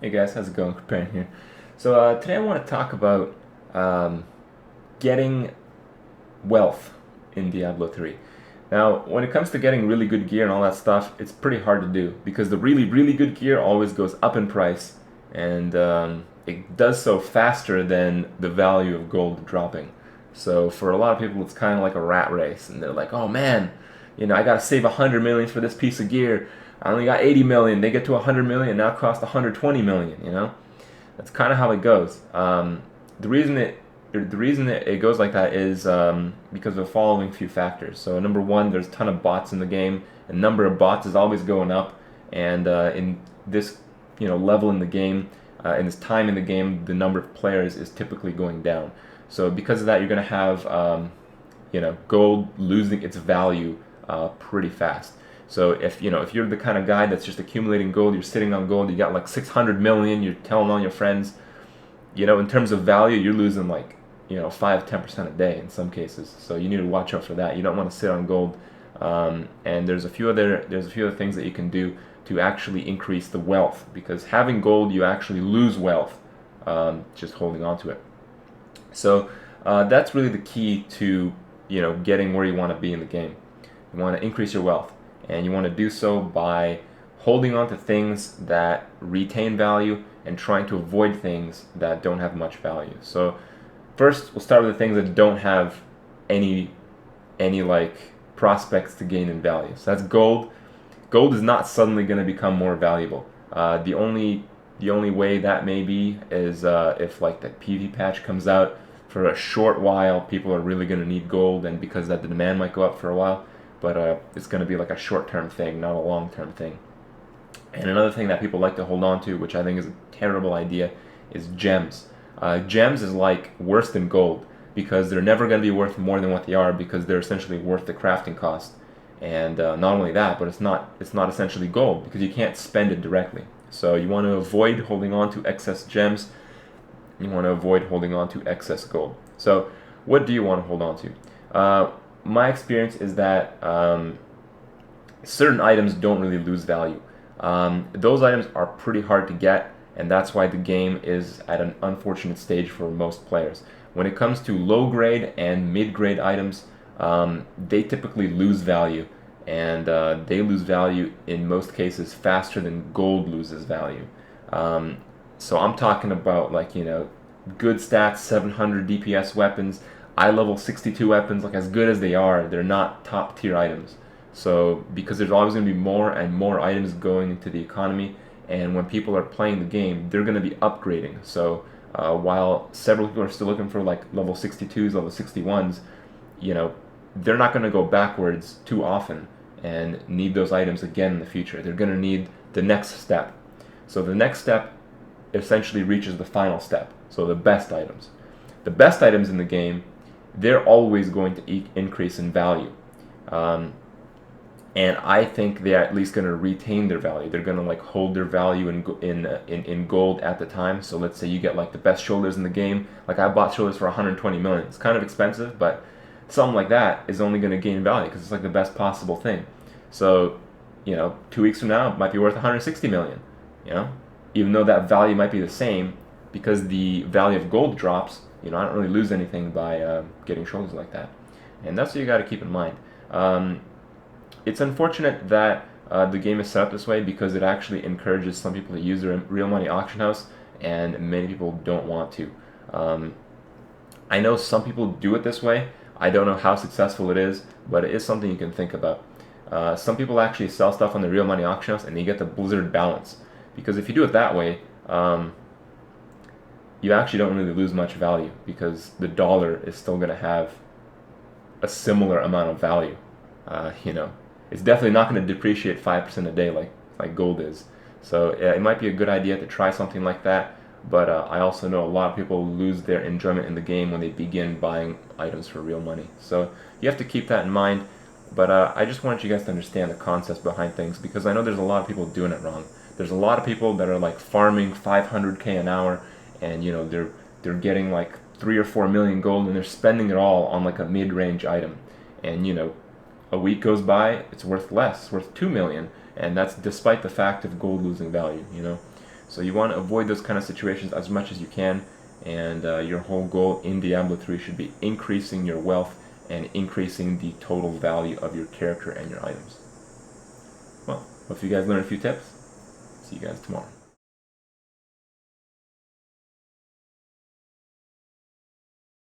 Hey guys, how's it going? Preparing here. So today I want to talk about um, getting wealth in Diablo 3. Now, when it comes to getting really good gear and all that stuff, it's pretty hard to do because the really, really good gear always goes up in price, and it does so faster than the value of gold dropping. So for a lot of people, it's kind of like a rat race, and they're like, "Oh man, I gotta save 100 million for this piece of gear. I only got 80 million. They get to 100 million, now it costs 120 million." That's kind of how it goes. The reason it goes like that is because of the following few factors. So number one, there's a ton of bots in the game, and number of bots is always going up. And in this level in the game, in this time in the game, the number of players is typically going down. So because of that, you're going to have gold losing its value pretty fast. So if you're the kind of guy that's just accumulating gold, you're sitting on gold, you got like 600 million, you're telling all your friends, in terms of value, you're losing like 5-10% a day in some cases. So you need to watch out for that. You don't want to sit on gold. And there's a few other things that you can do to actually increase the wealth, because having gold, you actually lose wealth just holding on to it. So that's really the key to getting where you want to be in the game. You want to increase your wealth, and you want to do so by holding on to things that retain value and trying to avoid things that don't have much value. So first, we'll start with the things that don't have any like prospects to gain in value. So that's gold. Gold is not suddenly going to become more valuable. The only way that may be is if like the PV patch comes out for a short while, people are really going to need gold, and because that the demand might go up for a while, but it's going to be like a short-term thing, not a long-term thing. And another thing that people like to hold on to, which I think is a terrible idea, is gems. Gems is like worse than gold because they're never going to be worth more than what they are, because they're essentially worth the crafting cost. And not only that, but it's not essentially gold because you can't spend it directly. So you want to avoid holding on to excess gems. You want to avoid holding on to excess gold. So what do you want to hold on to? My experience is that certain items don't really lose value. Those items are pretty hard to get, and that's why the game is at an unfortunate stage for most players. When it comes to low grade and mid grade items, they typically lose value, and they lose value in most cases faster than gold loses value. So I'm talking about like good stats, 700 DPS weapons, eye level 62 weapons. Like, as good as they are, they're not top tier items. So because there's always going to be more and more items going into the economy, and when people are playing the game, they're going to be upgrading. So while several people are still looking for like level 62s, level 61s, they're not going to go backwards too often and need those items again in the future. They're going to need the next step. So the next step essentially reaches the final step. So the best items. The best items in the game, they're always going to increase in value. And I think they're at least going to retain their value. They're going to like hold their value in gold at the time. So let's say you get like the best shoulders in the game. Like, I bought shoulders for 120 million. It's kind of expensive, but something like that is only going to gain value because it's like the best possible thing. So 2 weeks from now, it might be worth 160 million. Even though that value might be the same, because the value of gold drops. I don't really lose anything by getting shoulders like that, and that's what you got to keep in mind. It's unfortunate that the game is set up this way because it actually encourages some people to use their real money auction house, and many people don't want to. I know some people do it this way. I don't know how successful it is, but it is something you can think about. Some people actually sell stuff on the real money auction house, and they get the Blizzard balance, because if you do it that way, you actually don't really lose much value, because the dollar is still going to have a similar amount of value. It's definitely not going to depreciate 5% a day like gold is. So it might be a good idea to try something like that. But I also know a lot of people lose their enjoyment in the game when they begin buying items for real money. So you have to keep that in mind. But I just wanted you guys to understand the concepts behind things, because I know there's a lot of people doing it wrong. There's a lot of people that are like farming 500k an hour, and they're getting like 3 or 4 million gold, and they're spending it all on like a mid-range item. And a week goes by, it's worth less, it's worth 2 million, and that's despite the fact of gold losing value. So you want to avoid those kind of situations as much as you can, and your whole goal in Diablo 3 should be increasing your wealth and increasing the total value of your character and your items. Well, hope you guys learned a few tips. See you guys tomorrow.